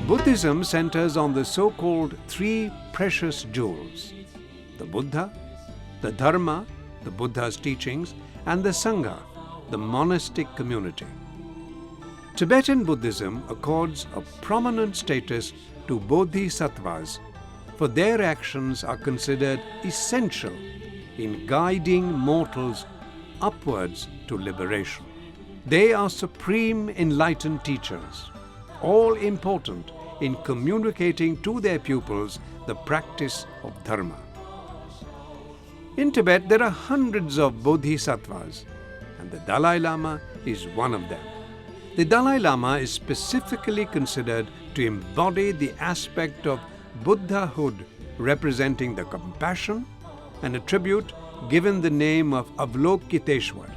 Buddhism centers on the so-called three precious jewels: the Buddha, the Dharma, the Buddha's teachings, and the Sangha, the monastic community. Tibetan Buddhism accords a prominent status to bodhisattvas, for their actions are considered essential in guiding mortals upwards to liberation. They are supreme enlightened teachers, all important in communicating to their pupils the practice of Dharma. In Tibet, there are hundreds of bodhisattvas, and the Dalai Lama is one of them. The Dalai Lama is specifically considered to embody the aspect of Buddhahood, representing the compassion, and a tribute given the name of Avalokiteshwar.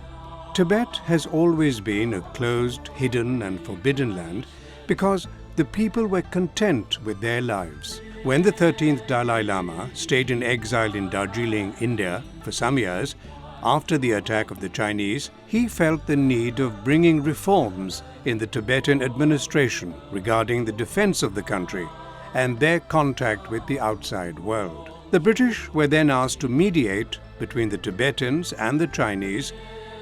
Tibet has always been a closed, hidden and forbidden land because the people were content with their lives. When the 13th Dalai Lama stayed in exile in Darjeeling, India for some years, after the attack of the Chinese, he felt the need of bringing reforms in the Tibetan administration regarding the defense of the country and their contact with the outside world. The British were then asked to mediate between the Tibetans and the Chinese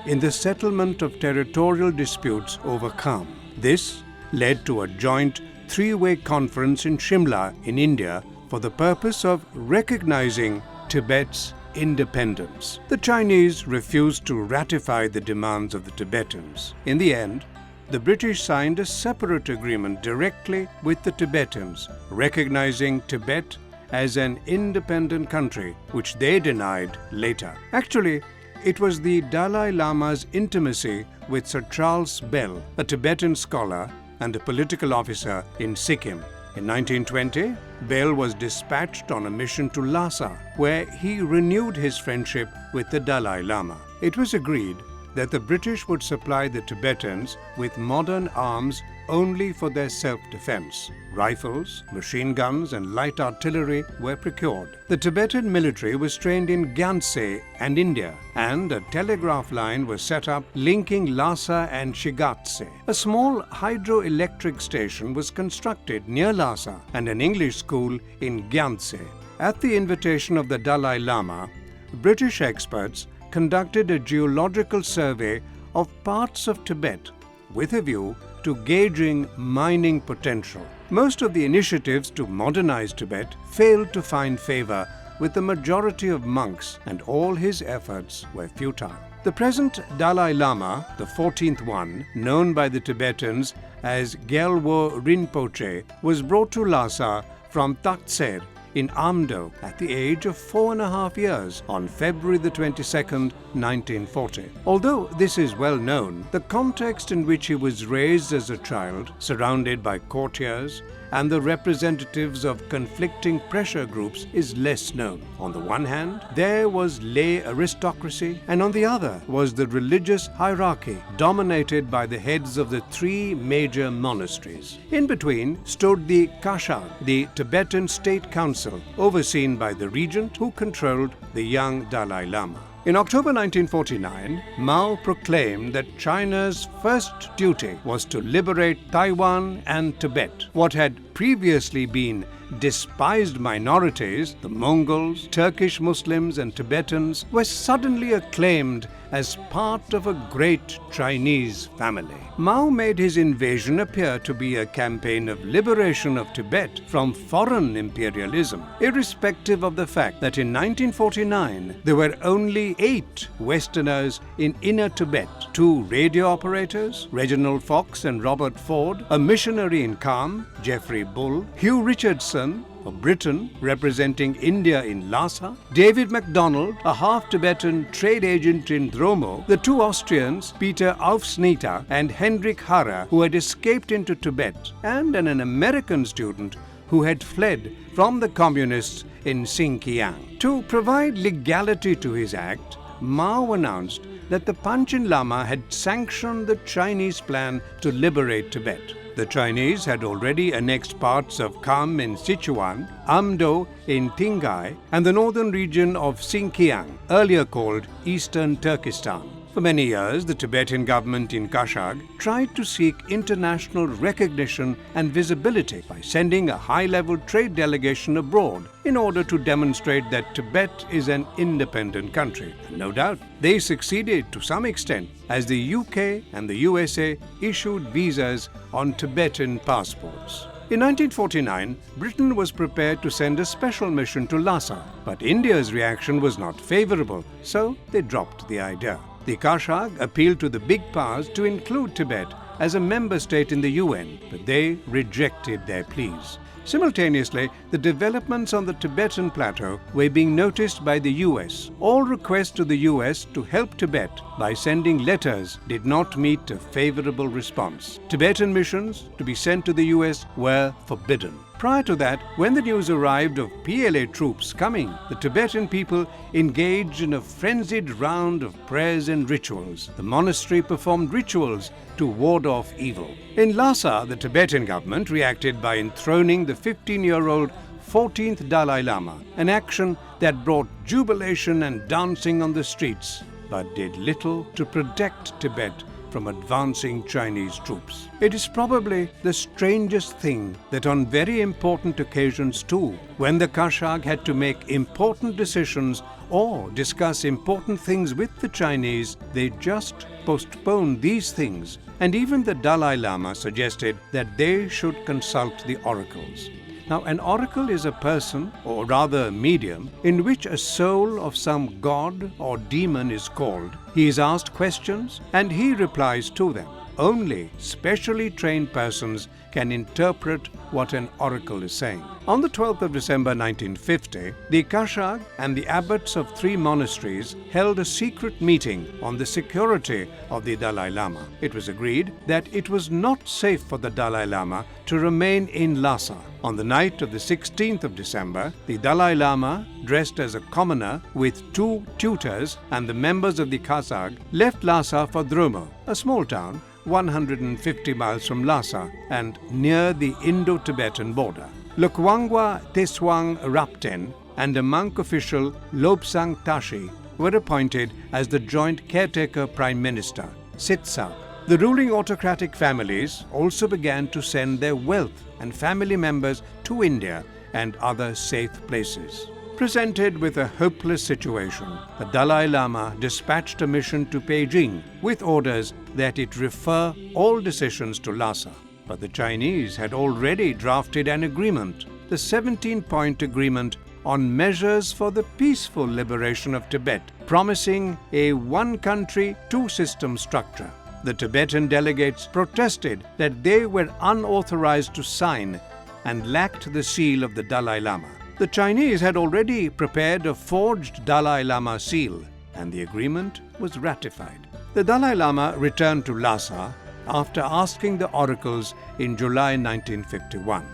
in the settlement of territorial disputes over Kham. This led to a joint three-way conference in Shimla in India for the purpose of recognizing Tibet's independence. The Chinese refused to ratify the demands of the Tibetans. In the end, the British signed a separate agreement directly with the Tibetans, recognizing Tibet as an independent country, which they denied later. Actually, it was the Dalai Lama's intimacy with Sir Charles Bell, a Tibetan scholar and a political officer in Sikkim. In 1920, Bell was dispatched on a mission to Lhasa, where he renewed his friendship with the Dalai Lama. It was agreed that the British would supply the Tibetans with modern arms only for their self-defense. Rifles, machine guns and light artillery were procured. The Tibetan military was trained in Gyantse and India, and a telegraph line was set up linking Lhasa and Shigatse. A small hydroelectric station was constructed near Lhasa and an English school in Gyantse. At the invitation of the Dalai Lama, British experts conducted a geological survey of parts of Tibet with a view to gauging mining potential. Most of the initiatives to modernize Tibet failed to find favor with the majority of monks, and all his efforts were futile. The present Dalai Lama, the 14th one, known by the Tibetans as Gyaltsen Rinpoche, was brought to Lhasa from Taktser in Amdo at the age of 4.5 years on February the 22nd, 1940. Although this is well known, the context in which he was raised as a child, surrounded by courtiers and the representatives of conflicting pressure groups, is less known. On the one hand, there was lay aristocracy, and on the other was the religious hierarchy, dominated by the heads of the three major monasteries. In between stood the Kashag, the Tibetan State Council, overseen by the regent who controlled the young Dalai Lama. In October 1949, Mao proclaimed that China's first duty was to liberate Taiwan and Tibet. What had previously been despised minorities, the Mongols, Turkish Muslims and Tibetans, were suddenly acclaimed as part of a great Chinese family. Mao made his invasion appear to be a campaign of liberation of Tibet from foreign imperialism, irrespective of the fact that in 1949 there were only 8 Westerners in Inner Tibet: 2 radio operators, Reginald Fox and Robert Ford, a missionary in Kham, Geoffrey Bull, Hugh Richardson, a Briton representing India in Lhasa, David MacDonald, a half-Tibetan trade agent in Dromo, the 2 Austrians, Peter Aufsnitter and Hendrik Harrer, who had escaped into Tibet, and an American student who had fled from the communists in Xinjiang. To provide legality to his act, Mao announced that the Panchen Lama had sanctioned the Chinese plan to liberate Tibet. The Chinese had already annexed parts of Kham in Sichuan, Amdo in Qinghai, and the northern region of Xinjiang, earlier called Eastern Turkestan. For many years, the Tibetan government in Kashag tried to seek international recognition and visibility by sending a high-level trade delegation abroad in order to demonstrate that Tibet is an independent country. And no doubt, they succeeded to some extent, as the UK and the USA issued visas on Tibetan passports. In 1949, Britain was prepared to send a special mission to Lhasa, but India's reaction was not favorable, so they dropped the idea. The Kashag appealed to the big powers to include Tibet as a member state in the UN, but they rejected their pleas. Simultaneously, the developments on the Tibetan plateau were being noticed by the US. All requests to the US to help Tibet by sending letters did not meet a favorable response. Tibetan missions to be sent to the US were forbidden. Prior to that, when the news arrived of PLA troops coming, the Tibetan people engaged in a frenzied round of prayers and rituals. The monastery performed rituals to ward off evil. In Lhasa, the Tibetan government reacted by enthroning the 15-year-old 14th Dalai Lama, an action that brought jubilation and dancing on the streets, but did little to protect Tibet from advancing Chinese troops. It is probably the strangest thing that on very important occasions too, when the Kashag had to make important decisions or discuss important things with the Chinese, they just postponed these things, and even the Dalai Lama suggested that they should consult the oracles. Now, an oracle is a person, or rather a medium, in which a soul of some god or demon is called. He is asked questions and he replies to them. Only specially trained persons can interpret what an oracle is saying. On the 12th of December 1950, the Kashag and the abbots of 3 monasteries held a secret meeting on the security of the Dalai Lama. It was agreed that it was not safe for the Dalai Lama to remain in Lhasa. On the night of the 16th of December, the Dalai Lama, dressed as a commoner with 2 tutors and the members of the Kashag, left Lhasa for Dromo, a small town 150 miles from Lhasa and near the Indo-Tibetan border. Lukwangwa Teswang Rapten and a monk official Lobsang Tashi were appointed as the joint caretaker prime minister, Sitsa. The ruling autocratic families also began to send their wealth and family members to India and other safe places. Presented with a hopeless situation, the Dalai Lama dispatched a mission to Beijing with orders that it refer all decisions to Lhasa. But the Chinese had already drafted an agreement, the 17-point agreement on measures for the peaceful liberation of Tibet, promising a one-country, two-system structure. The Tibetan delegates protested that they were unauthorized to sign and lacked the seal of the Dalai Lama. The Chinese had already prepared a forged Dalai Lama seal, and the agreement was ratified. The Dalai Lama returned to Lhasa after asking the oracles in July 1951.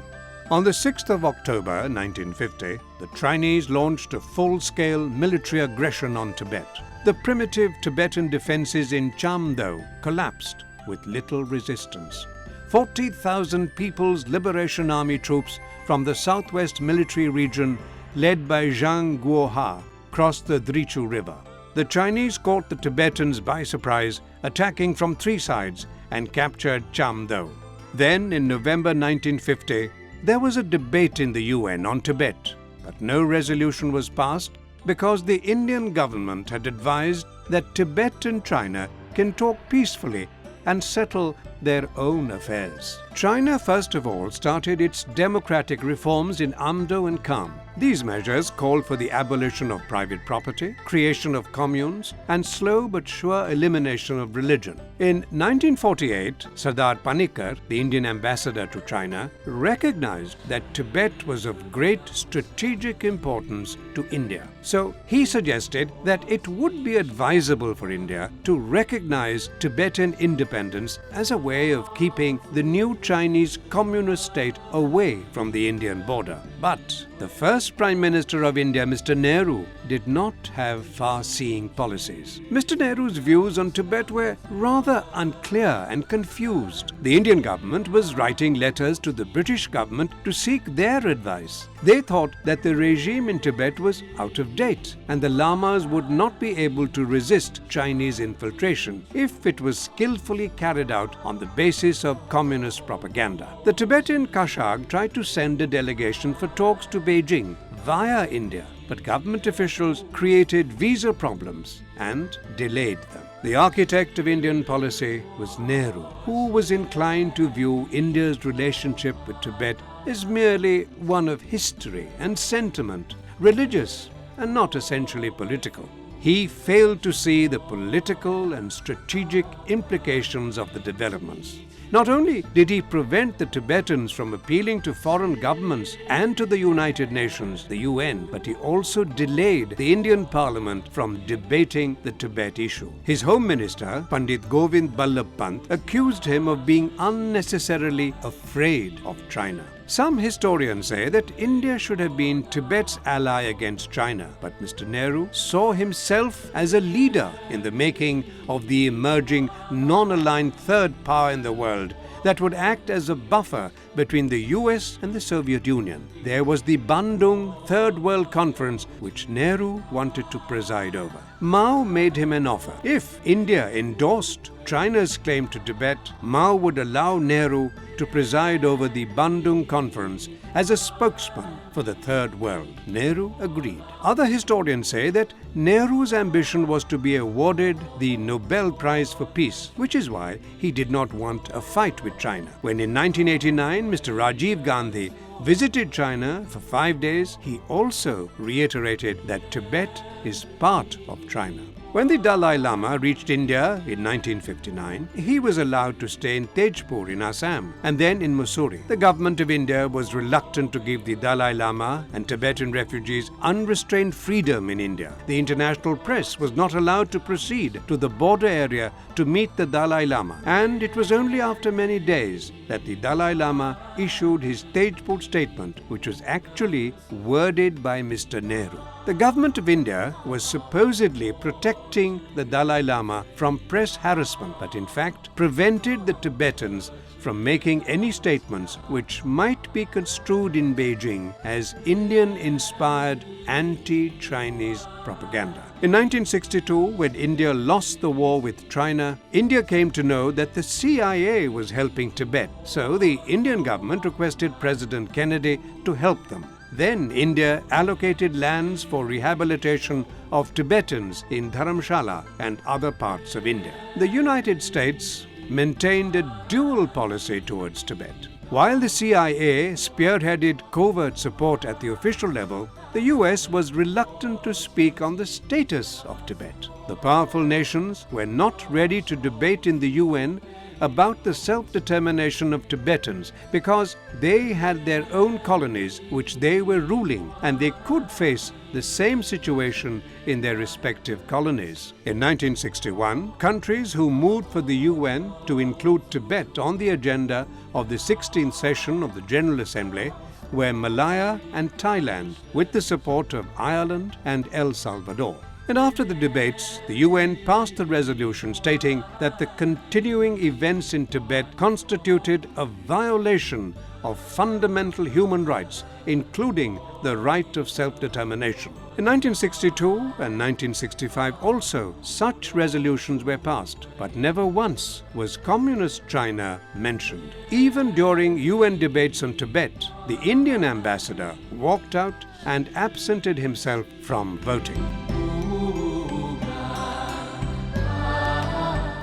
On the 6th of October 1950, the Chinese launched a full-scale military aggression on Tibet. The primitive Tibetan defenses in Chamdo collapsed with little resistance. 40,000 People's Liberation Army troops from the southwest military region, led by Zhang Guoha, crossed the Drichu River. The Chinese caught the Tibetans by surprise, attacking from 3 sides, and captured Chamdo. Then, in November 1950, there was a debate in the UN on Tibet, but no resolution was passed because the Indian government had advised that Tibet and China can talk peacefully and settle their own affairs. China first of all started its democratic reforms in Amdo and Kham. These measures called for the abolition of private property, creation of communes, and slow but sure elimination of religion. In 1948, Sardar Panikkar, the Indian ambassador to China, recognized that Tibet was of great strategic importance to India. So he suggested that it would be advisable for India to recognize Tibetan independence as a way of keeping the new Chinese Communist state away from the Indian border. But the first Prime Minister of India, Mr. Nehru, did not have far-seeing policies. Mr. Nehru's views on Tibet were rather unclear and confused. The Indian government was writing letters to the British government to seek their advice. They thought that the regime in Tibet was out of date and the lamas would not be able to resist Chinese infiltration if it was skillfully carried out on the basis of communist propaganda. The Tibetan Kashag tried to send a delegation for talks to Beijing via India, but government officials created visa problems and delayed them. The architect of Indian policy was Nehru, who was inclined to view India's relationship with Tibet as merely one of history and sentiment, religious and not essentially political. He failed to see the political and strategic implications of the developments. Not only did he prevent the Tibetans from appealing to foreign governments and to the United Nations, the UN, but he also delayed the Indian Parliament from debating the Tibet issue. His Home Minister, Pandit Govind Ballabh Pant, accused him of being unnecessarily afraid of China. Some historians say that India should have been Tibet's ally against China, but Mr. Nehru saw himself as a leader in the making of the emerging non-aligned third power in the world that would act as a buffer between the US and the Soviet Union. There was the Bandung Third World Conference, which Nehru wanted to preside over. Mao made him an offer. If India endorsed China's claim to Tibet, Mao would allow Nehru to preside over the Bandung Conference as a spokesman for the Third World. Nehru agreed. Other historians say that Nehru's ambition was to be awarded the Nobel Prize for Peace, which is why he did not want a fight with China. When in 1989 Mr. Rajiv Gandhi visited China for 5 days, he also reiterated that Tibet is part of China. When the Dalai Lama reached India in 1959, he was allowed to stay in Tejpur in Assam and then in Mussoorie. The government of India was reluctant to give the Dalai Lama and Tibetan refugees unrestrained freedom in India. The international press was not allowed to proceed to the border area to meet the Dalai Lama, and it was only after many days that the Dalai Lama issued his Tejpur statement, which was actually worded by Mr. Nehru. The government of India was supposedly protecting the Dalai Lama from press harassment, but in fact prevented the Tibetans from making any statements which might be construed in Beijing as Indian-inspired anti-Chinese propaganda. In 1962, when India lost the war with China, India came to know that the CIA was helping Tibet, so the Indian government requested President Kennedy to help them. Then India allocated lands for rehabilitation of Tibetans in Dharamshala and other parts of India. The United States maintained a dual policy towards Tibet. While the CIA spearheaded covert support at the official level, the US was reluctant to speak on the status of Tibet. The powerful nations were not ready to debate in the UN about the self-determination of Tibetans because they had their own colonies which they were ruling, and they could face the same situation in their respective colonies. In 1961, countries who moved for the UN to include Tibet on the agenda of the 16th session of the General Assembly were Malaya and Thailand, with the support of Ireland and El Salvador. And after the debates, the UN passed a resolution stating that the continuing events in Tibet constituted a violation of fundamental human rights, including the right of self-determination. In 1962 and 1965 also, such resolutions were passed, but never once was Communist China mentioned. Even during UN debates on Tibet, the Indian ambassador walked out and absented himself from voting.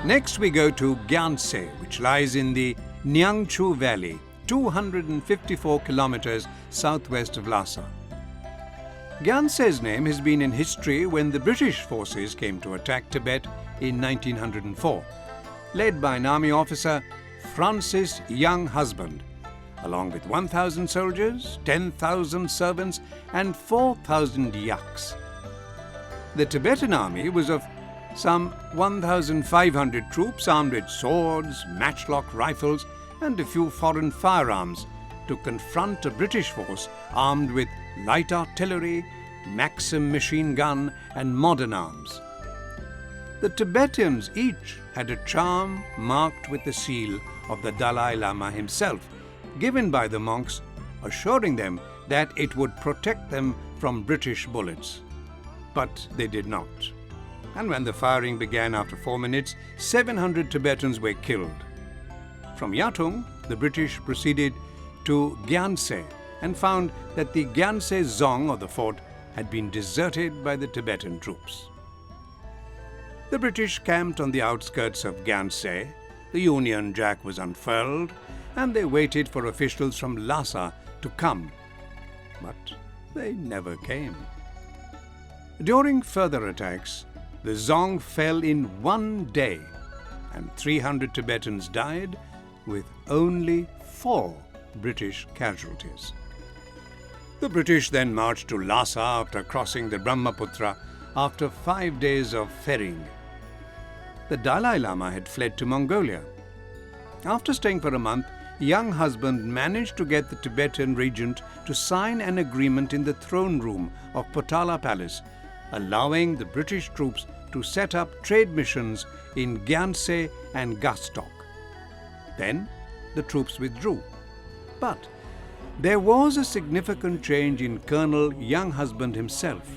Next we go to Gyanse, which lies in the Nyangchu Valley, 254 kilometers southwest of Lhasa. Gyanse's name has been in history when the British forces came to attack Tibet in 1904, led by an army officer, Francis Young Husband, along with 1,000 soldiers, 10,000 servants, and 4,000 yaks. The Tibetan army was of Some 1,500 troops armed with swords, matchlock rifles, and a few foreign firearms to confront a British force armed with light artillery, Maxim machine gun, and modern arms. The Tibetans each had a charm marked with the seal of the Dalai Lama himself, given by the monks, assuring them that it would protect them from British bullets. But they did not. And when the firing began after 4 minutes, 700 Tibetans were killed. From Yatung, the British proceeded to Gyaltse and found that the Gyaltse Dzong of the fort had been deserted by the Tibetan troops. The British camped on the outskirts of Gyaltse, the Union Jack was unfurled, and they waited for officials from Lhasa to come. But they never came. During further attacks, the Dzong fell in one day, and 300 Tibetans died, with only 4 British casualties. The British then marched to Lhasa after crossing the Brahmaputra after 5 days of ferrying. The Dalai Lama had fled to Mongolia. After staying for a month, young husband managed to get the Tibetan regent to sign an agreement in the throne room of Potala Palace, allowing the British troops to set up trade missions in Gyaltse and Gastok. Then the troops withdrew. But there was a significant change in Colonel Younghusband himself.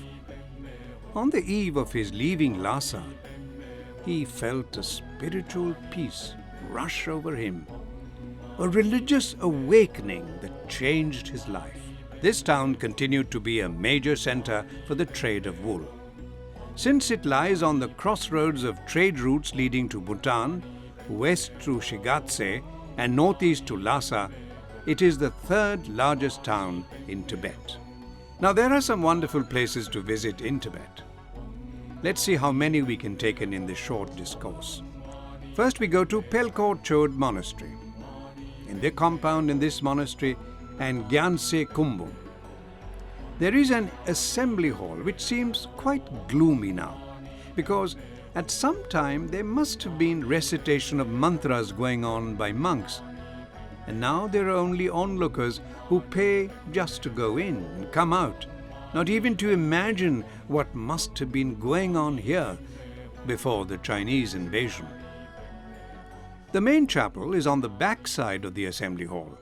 On the eve of his leaving Lhasa, he felt a spiritual peace rush over him, a religious awakening that changed his life. This town continued to be a major center for the trade of wool. Since it lies on the crossroads of trade routes leading to Bhutan, west through Shigatse, and northeast to Lhasa, it is the 3rd largest town in Tibet. Now, there are some wonderful places to visit in Tibet. Let's see how many we can take in this short discourse. First, we go to Pelkor Chod Monastery. In the compound in this monastery and Gyaltse Kumbum, there is an assembly hall which seems quite gloomy now, because at some time there must have been recitation of mantras going on by monks, and now there are only onlookers who pay just to go in and come out, not even to imagine what must have been going on here before the Chinese invasion. The main chapel is on the back side of the assembly hall.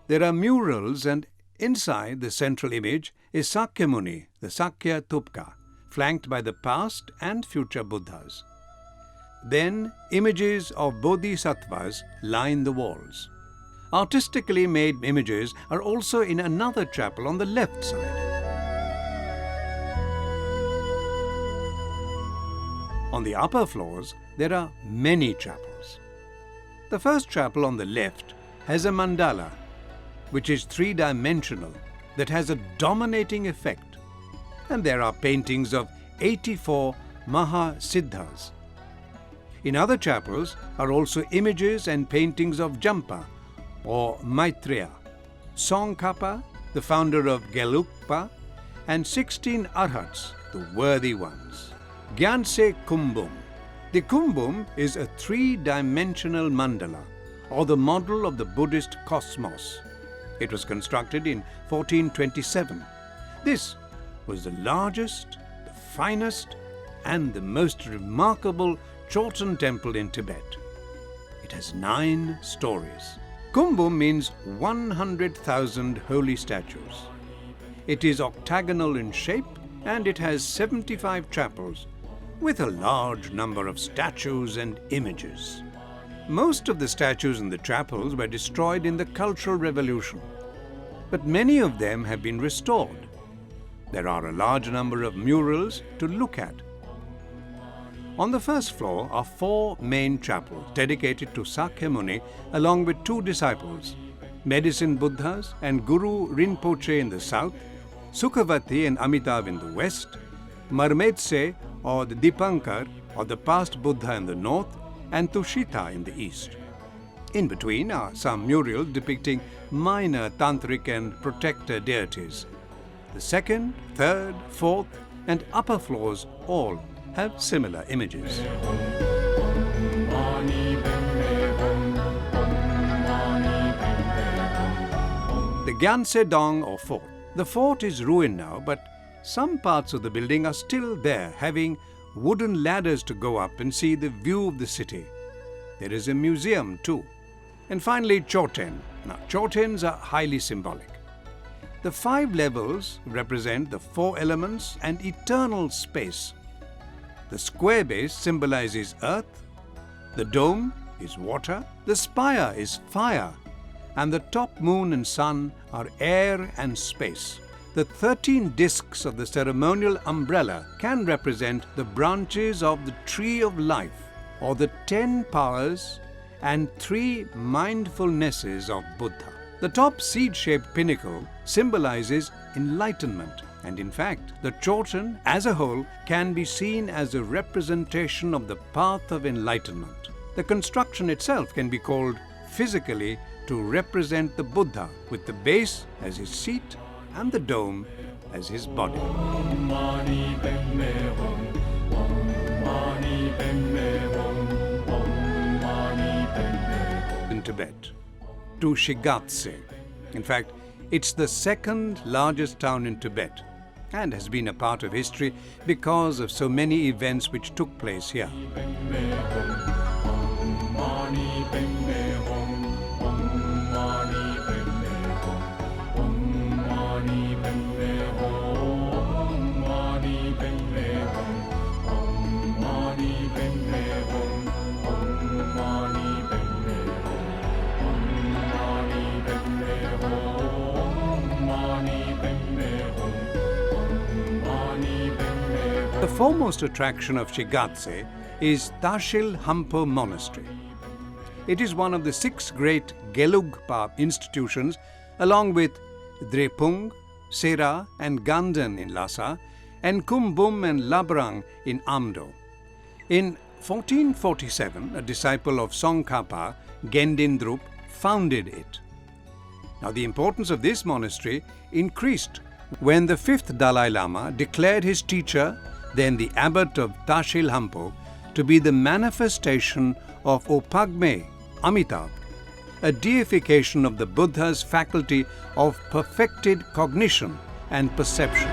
There are murals, and inside the central image is Sakyamuni, the Sakya Tupka, flanked by the past and future Buddhas. Then images of bodhisattvas line the walls. Artistically made images are also in another chapel on the left side. On the upper floors, there are many chapels. The first chapel on the left has a mandala, which is 3-dimensional, that has a dominating effect. And there are paintings of 84 Mahasiddhas. In other chapels are also images and paintings of Jampa or Maitreya, Tsongkhapa, the founder of Gelugpa, and 16 Arhats, the worthy ones. Gyaltse Kumbum. The Kumbum is a 3-dimensional mandala, or the model of the Buddhist cosmos. It was constructed in 1427. This was the largest, the finest, and the most remarkable Chorten temple in Tibet. It has 9 stories. Kumbum means 100,000 holy statues. It is octagonal in shape, and it has 75 chapels, with a large number of statues and images. Most of the statues in the chapels were destroyed in the Cultural Revolution, but many of them have been restored. There are a large number of murals to look at. On the first floor are 4 main chapels dedicated to Sakyamuni along with 2 disciples, Medicine Buddhas and Guru Rinpoche in the south, Sukhavati and Amitav in the west, Marmetse or the Dipankar or the past Buddha in the north, and Tushita in the east. In between are some murals depicting minor tantric and protector deities. The second, third, fourth, and upper floors all have similar images. The Gyanse Dong or fort. The fort is ruined now, but some parts of the building are still there, having wooden ladders to go up and see the view of the city. There is a museum too. And finally, Choten. Now, Chotens are highly symbolic. The 5 levels represent the 4 elements and eternal space. The square base symbolizes earth, the dome is water, the spire is fire, and the top moon and sun are air and space. The 13 discs of the ceremonial umbrella can represent the branches of the tree of life, or the 10 powers and 3 mindfulnesses of Buddha. The top seed-shaped pinnacle symbolizes enlightenment, and in fact, the Choten as a whole can be seen as a representation of the path of enlightenment. The construction itself can be called physically to represent the Buddha, with the base as his seat and the dome as his body. In Tibet, to Shigatse. In fact, it's the 2nd largest town in Tibet and has been a part of history because of so many events which took place here. The foremost attraction of Shigatse is Tashil Hampo Monastery. It is one of the 6 great Gelugpa institutions, along with Drepung, Sera and Ganden in Lhasa, and Kumbum and Labrang in Amdo. In 1447, a disciple of Tsongkhapa, Gendindrup, founded it. Now, the importance of this monastery increased when the 5th Dalai Lama declared his teacher, then the abbot of Tashil Hampo, to be the manifestation of Opagme, Amitabh, a deification of the Buddha's faculty of perfected cognition and perception.